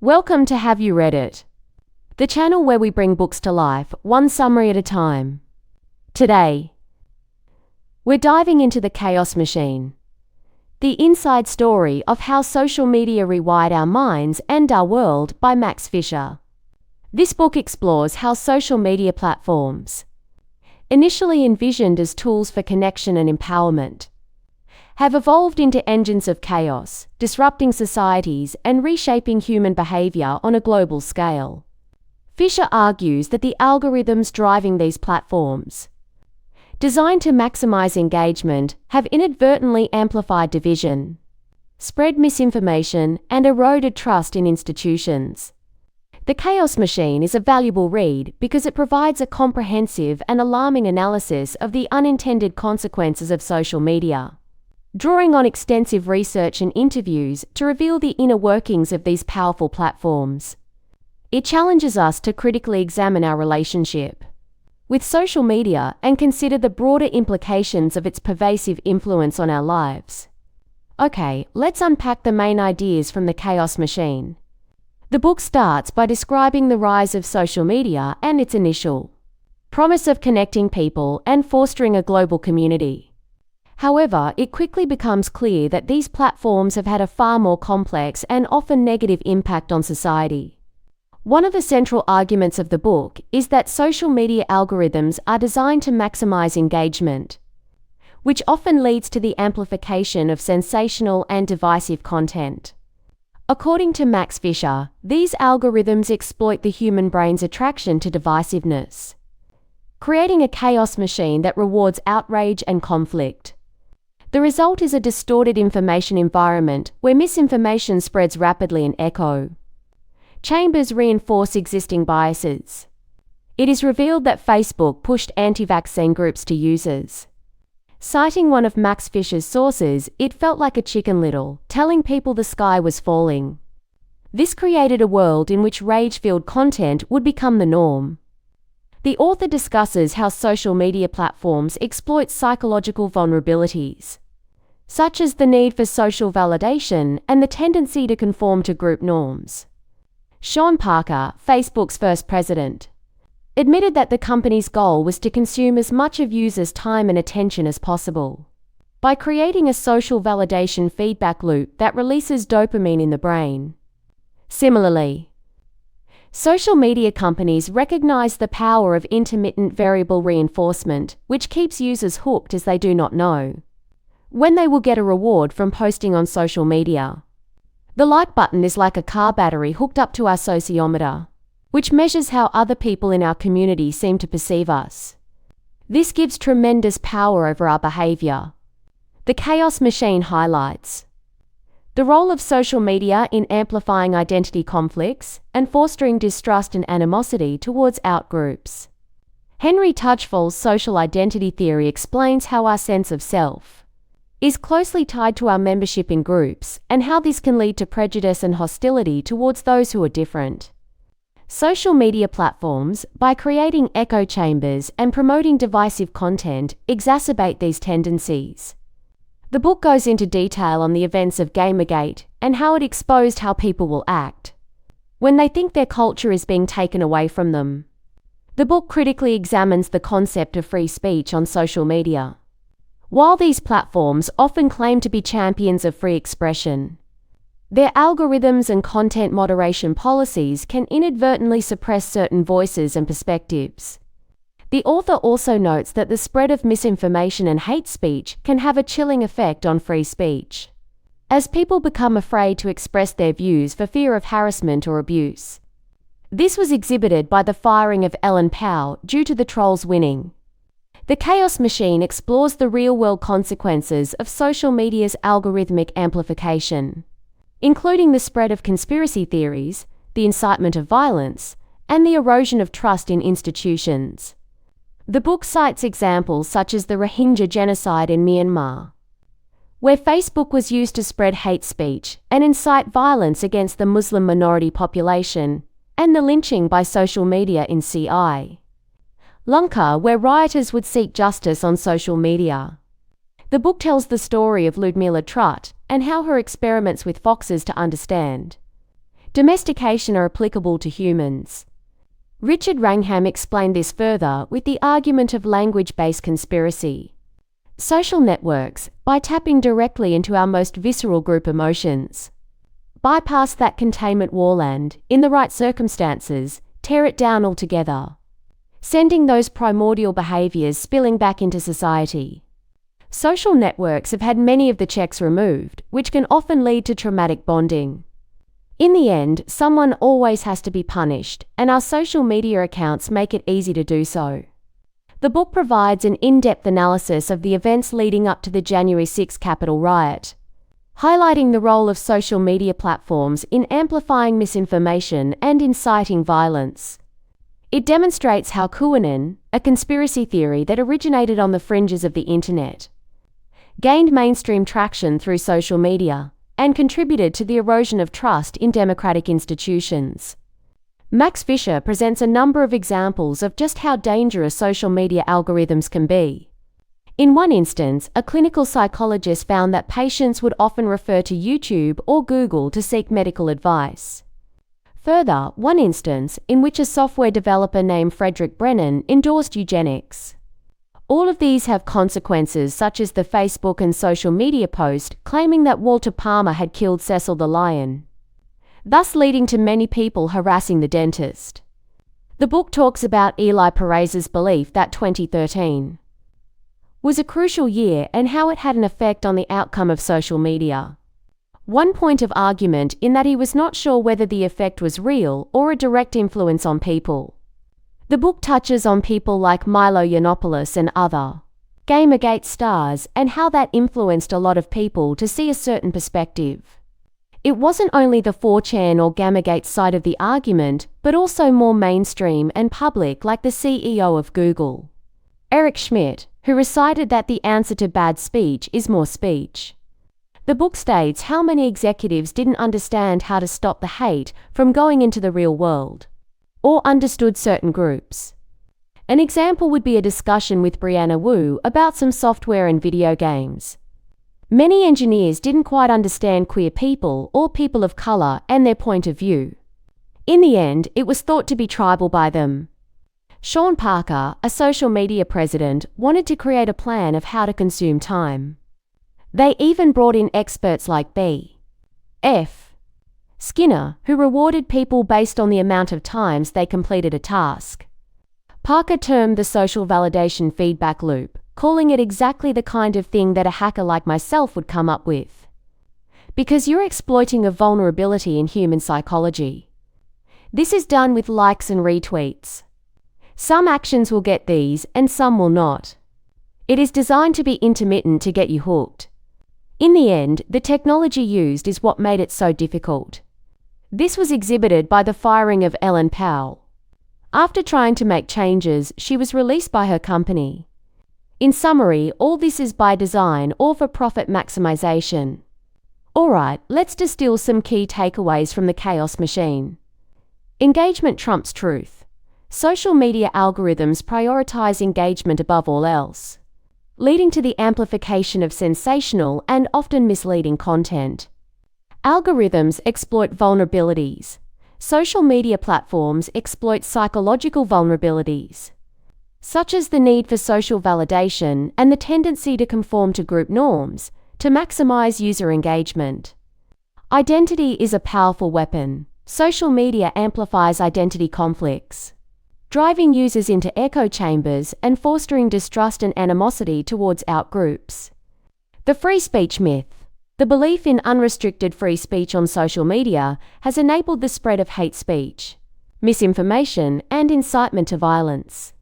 Welcome to Have You Read It? The channel where we bring books to life, one summary at a time. Today, we're diving into The Chaos Machine, the inside story of how social media rewired our minds and our world by Max Fisher. This book explores how social media platforms, initially envisioned as tools for connection and empowerment, have evolved into engines of chaos, disrupting societies and reshaping human behavior on a global scale. Fisher argues that the algorithms driving these platforms, designed to maximize engagement, have inadvertently amplified division, spread misinformation, and eroded trust in institutions. The Chaos Machine is a valuable read because it provides a comprehensive and alarming analysis of the unintended consequences of social media, drawing on extensive research and interviews to reveal the inner workings of these powerful platforms. It challenges us to critically examine our relationship with social media and consider the broader implications of its pervasive influence on our lives. Okay, let's unpack the main ideas from The Chaos Machine. The book starts by describing the rise of social media and its initial promise of connecting people and fostering a global community. However, it quickly becomes clear that these platforms have had a far more complex and often negative impact on society. One of the central arguments of the book is that social media algorithms are designed to maximize engagement, which often leads to the amplification of sensational and divisive content. According to Max Fisher, these algorithms exploit the human brain's attraction to divisiveness, creating a chaos machine that rewards outrage and conflict. The result is a distorted information environment where misinformation spreads rapidly and echo chambers reinforce existing biases. It is revealed that Facebook pushed anti-vaccine groups to users. Citing one of Max Fisher's sources, it felt like a Chicken Little, telling people the sky was falling. This created a world in which rage-filled content would become the norm. The author discusses how social media platforms exploit psychological vulnerabilities, such as the need for social validation and the tendency to conform to group norms. Sean Parker, Facebook's first president, admitted that the company's goal was to consume as much of users' time and attention as possible by creating a social validation feedback loop that releases dopamine in the brain. Similarly, social media companies recognize the power of intermittent variable reinforcement, which keeps users hooked as they do not know when they will get a reward from posting on social media. The like button is like a car battery hooked up to our sociometer, which measures how other people in our community seem to perceive us. This gives tremendous power over our behavior. The Chaos Machine highlights the role of social media in amplifying identity conflicts and fostering distrust and animosity towards outgroups. Henry Tudgefall's social identity theory explains how our sense of self is closely tied to our membership in groups and how this can lead to prejudice and hostility towards those who are different. Social media platforms, by creating echo chambers and promoting divisive content, exacerbate these tendencies. The book goes into detail on the events of Gamergate and how it exposed how people will act when they think their culture is being taken away from them. The book critically examines the concept of free speech on social media. While these platforms often claim to be champions of free expression, their algorithms and content moderation policies can inadvertently suppress certain voices and perspectives. The author also notes that the spread of misinformation and hate speech can have a chilling effect on free speech, as people become afraid to express their views for fear of harassment or abuse. This was exhibited by the firing of Ellen Pao due to the trolls winning. The Chaos Machine explores the real-world consequences of social media's algorithmic amplification, including the spread of conspiracy theories, the incitement of violence, and the erosion of trust in institutions. The book cites examples such as the Rohingya genocide in Myanmar, where Facebook was used to spread hate speech and incite violence against the Muslim minority population, and the lynching by social media in Sri Lanka, where rioters would seek justice on social media. The book tells the story of Ludmila Trut and how her experiments with foxes to understand domestication are applicable to humans. Richard Wrangham explained this further with the argument of language-based conspiracy. Social networks, by tapping directly into our most visceral group emotions, bypass that containment wall and, in the right circumstances, tear it down altogether, sending those primordial behaviors spilling back into society. Social networks have had many of the checks removed, which can often lead to traumatic bonding. In the end, someone always has to be punished, and our social media accounts make it easy to do so. The book provides an in-depth analysis of the events leading up to the January 6 Capitol riot, highlighting the role of social media platforms in amplifying misinformation and inciting violence. It demonstrates how QAnon, a conspiracy theory that originated on the fringes of the internet, gained mainstream traction through social media and contributed to the erosion of trust in democratic institutions. Max Fisher presents a number of examples of just how dangerous social media algorithms can be. In one instance, a clinical psychologist found that patients would often refer to YouTube or Google to seek medical advice. Further, one instance in which a software developer named Frederick Brennan endorsed eugenics. All of these have consequences, such as the Facebook and social media post claiming that Walter Palmer had killed Cecil the lion, thus leading to many people harassing the dentist. The book talks about Eli Perez's belief that 2013 was a crucial year and how it had an effect on the outcome of social media. One point of argument in that he was not sure whether the effect was real or a direct influence on people. The book touches on people like Milo Yiannopoulos and other Gamergate stars and how that influenced a lot of people to see a certain perspective. It wasn't only the 4chan or Gamergate side of the argument, but also more mainstream and public, like the CEO of Google, Eric Schmidt, who recited that the answer to bad speech is more speech. The book states how many executives didn't understand how to stop the hate from going into the real world, or understood certain groups. An example would be a discussion with Brianna Wu about some software and video games. Many engineers didn't quite understand queer people or people of color and their point of view. In the end, it was thought to be tribal by them. Sean Parker, a social media president, wanted to create a plan of how to consume time. They even brought in experts like B.F. Skinner, who rewarded people based on the amount of times they completed a task. Parker termed the social validation feedback loop, calling it exactly the kind of thing that a hacker like myself would come up with. Because you're exploiting a vulnerability in human psychology. This is done with likes and retweets. Some actions will get these and some will not. It is designed to be intermittent to get you hooked. In the end, the technology used is what made it so difficult. This was exhibited by the firing of Ellen Powell. After trying to make changes, she was released by her company. In summary, all this is by design or for profit maximization. Alright, let's distill some key takeaways from the chaos machine. Engagement trumps truth. Social media algorithms prioritize engagement above all else, leading to the amplification of sensational and often misleading content. Algorithms exploit vulnerabilities. Social media platforms exploit psychological vulnerabilities, such as the need for social validation and the tendency to conform to group norms, to maximize user engagement. Identity is a powerful weapon. Social media amplifies identity conflicts, driving users into echo chambers and fostering distrust and animosity towards outgroups. The free speech myth. The belief in unrestricted free speech on social media has enabled the spread of hate speech, misinformation, and incitement to violence.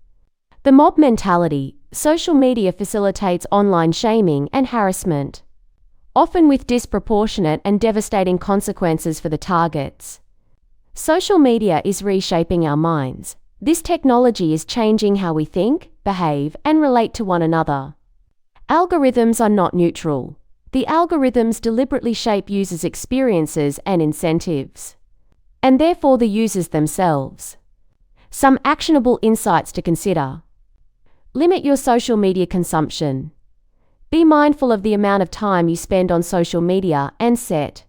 The mob mentality. Social media facilitates online shaming and harassment, often with disproportionate and devastating consequences for the targets. Social media is reshaping our minds. This technology is changing how we think, behave, and relate to one another. Algorithms are not neutral. The algorithms deliberately shape users' experiences and incentives, and therefore the users themselves. Some actionable insights to consider. Limit your social media consumption. Be mindful of the amount of time you spend on social media and set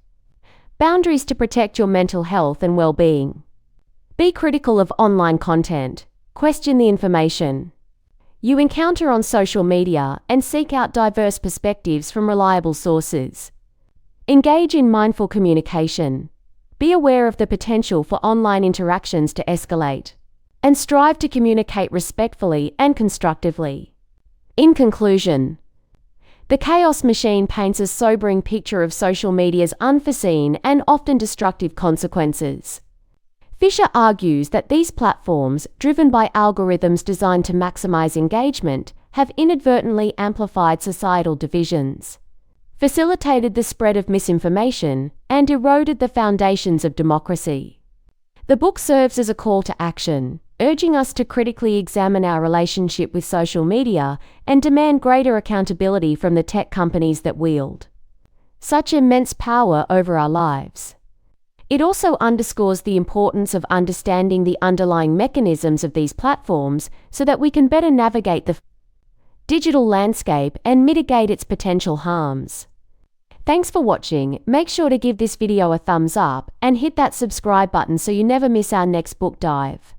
Boundaries to protect your mental health and well-being. Be critical of online content. Question the information you encounter on social media and seek out diverse perspectives from reliable sources. Engage in mindful communication. Be aware of the potential for online interactions to escalate, and strive to communicate respectfully and constructively. In conclusion, the Chaos Machine paints a sobering picture of social media's unforeseen and often destructive consequences. Fisher argues that these platforms, driven by algorithms designed to maximize engagement, have inadvertently amplified societal divisions, facilitated the spread of misinformation, and eroded the foundations of democracy. The book serves as a call to action, urging us to critically examine our relationship with social media and demand greater accountability from the tech companies that wield such immense power over our lives. It also underscores the importance of understanding the underlying mechanisms of these platforms so that we can better navigate the digital landscape and mitigate its potential harms. Thanks for watching. Make sure to give this video a thumbs up and hit that subscribe button so you never miss our next book dive.